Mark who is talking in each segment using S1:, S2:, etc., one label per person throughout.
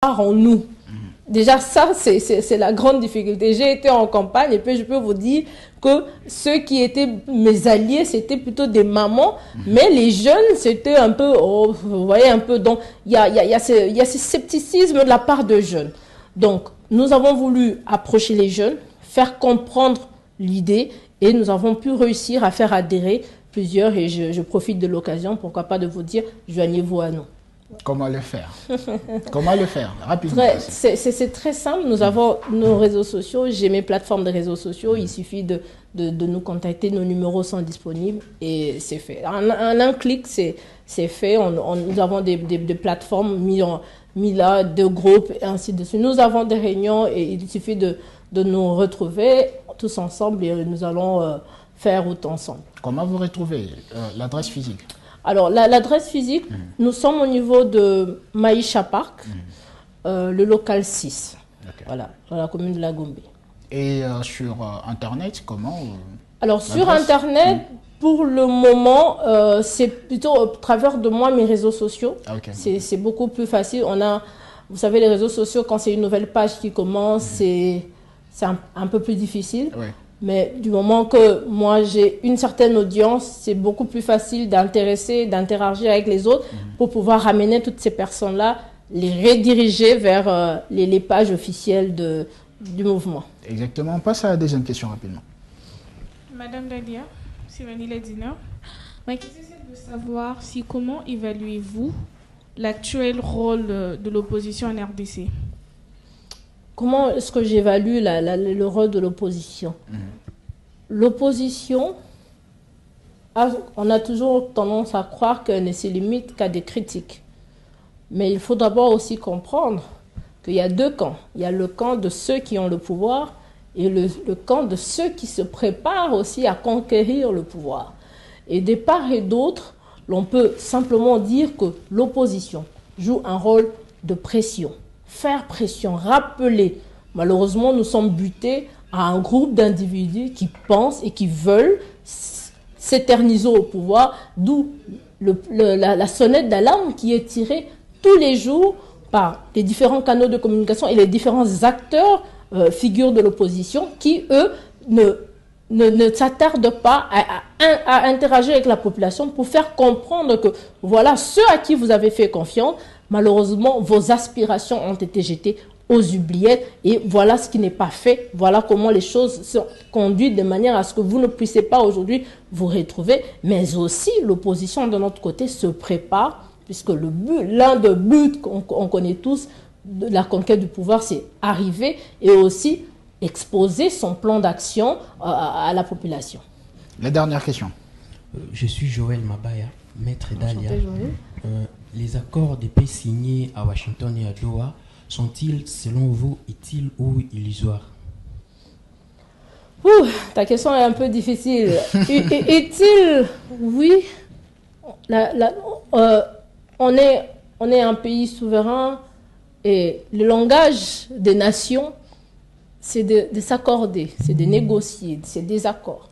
S1: en nous. Déjà, ça, c'est la grande difficulté. J'ai été en campagne et puis je peux vous dire que ceux qui étaient mes alliés, c'était plutôt des mamans, mais les jeunes, c'était un peu, oh, vous voyez un peu, donc il y a ce scepticisme de la part de jeunes. Donc, nous avons voulu approcher les jeunes, faire comprendre l'idée et nous avons pu réussir à faire adhérer plusieurs et je profite de l'occasion, pourquoi pas de vous dire, joignez-vous à nous.
S2: Comment le faire? Comment le faire? Rapidement.
S1: C'est très simple. Nous avons nos réseaux sociaux. J'ai mes plateformes de réseaux sociaux. Il suffit de nous contacter. Nos numéros sont disponibles et c'est fait. En un clic, c'est fait. Nous avons des plateformes mis là, de groupes et ainsi de suite. Nous avons des réunions et il suffit de nous retrouver tous ensemble et nous allons faire route ensemble.
S2: Comment vous retrouvez l'adresse physique?
S1: Alors, l'adresse physique, nous sommes au niveau de Maïcha Park, le local 6, voilà, dans la commune de La Gombe. Et
S2: sur Internet, comment
S1: Alors, sur Internet, pour le moment, c'est plutôt au travers de moi, mes réseaux sociaux. C'est beaucoup plus facile. Vous savez, les réseaux sociaux, quand c'est une nouvelle page qui commence, c'est un peu plus difficile. Mais du moment que moi j'ai une certaine audience, c'est beaucoup plus facile d'interagir avec les autres pour pouvoir ramener toutes ces personnes-là, les rediriger vers les pages officielles du mouvement.
S2: Exactement. On passe à la deuxième question rapidement.
S3: Madame Dadia, Sylvanie Ledina, ma question c'est de savoir comment évaluez-vous l'actuel rôle de l'opposition en RDC?
S1: Comment est-ce que j'évalue le rôle de l'opposition? L'opposition, on a toujours tendance à croire qu'elle ne se limite qu'à des critiques. Mais il faut d'abord aussi comprendre qu'il y a deux camps. Il y a le camp de ceux qui ont le pouvoir et le camp de ceux qui se préparent aussi à conquérir le pouvoir. Et de part et d'autre, l'on peut simplement dire que l'opposition joue un rôle de pression. Faire pression, rappeler. Malheureusement, nous sommes butés à un groupe d'individus qui pensent et qui veulent s'éterniser au pouvoir, d'où la sonnette d'alarme qui est tirée tous les jours par les différents canaux de communication et les différents acteurs, figures de l'opposition, qui, eux, ne s'attardent pas à interagir avec la population pour faire comprendre que, voilà, ceux à qui vous avez fait confiance, malheureusement, vos aspirations ont été jetées aux oubliettes et voilà ce qui n'est pas fait. Voilà comment les choses sont conduites de manière à ce que vous ne puissiez pas aujourd'hui vous retrouver. Mais aussi, l'opposition de notre côté se prépare puisque l'un des buts qu'on connaît tous de la conquête du pouvoir, c'est arriver et aussi exposer son plan d'action à la population.
S2: La dernière question.
S4: Je suis Joël Mabaya, maître Dalia. Les accords de paix signés à Washington et à Doha sont-ils, selon vous, utiles ou illusoires?
S1: Ta question est un peu difficile. Utile, oui. On est un pays souverain et le langage des nations, c'est de s'accorder, c'est de négocier, c'est des accords.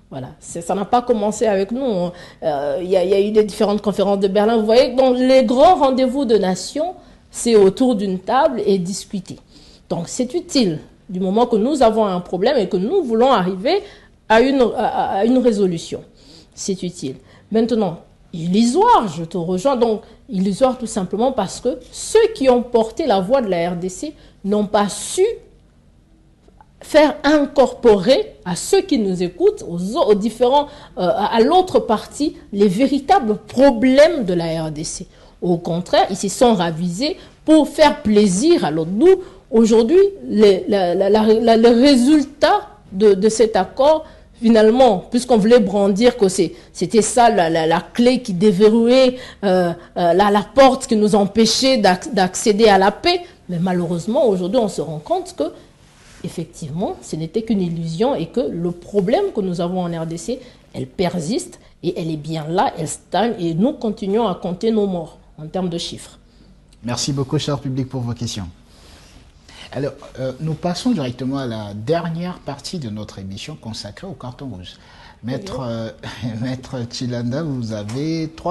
S1: Voilà, ça n'a pas commencé avec nous. Il y a eu des différentes conférences de Berlin. Vous voyez, donc les grands rendez-vous de nations, c'est autour d'une table et discuter. Donc c'est utile du moment que nous avons un problème et que nous voulons arriver à une résolution. C'est utile. Maintenant, illusoire, je te rejoins. Donc illusoire tout simplement parce que ceux qui ont porté la voix de la RDC n'ont pas su faire incorporer à ceux qui nous écoutent, aux différents, à l'autre partie, les véritables problèmes de la RDC. Au contraire, ils se sont ravisés pour faire plaisir à l'autre. Nous, aujourd'hui, le résultat de cet accord, finalement, puisqu'on voulait brandir que c'était ça la clé qui déverrouillait la porte qui nous empêchait d'accéder à la paix, mais malheureusement, aujourd'hui, on se rend compte que effectivement, ce n'était qu'une illusion et que le problème que nous avons en RDC, elle persiste et elle est bien là, elle stagne et nous continuons à compter nos morts en termes de chiffres.
S2: Merci beaucoup, cher public, pour vos questions. Alors, nous passons directement à la dernière partie de notre émission consacrée au carton rouge. Maître Chilanda, vous avez 3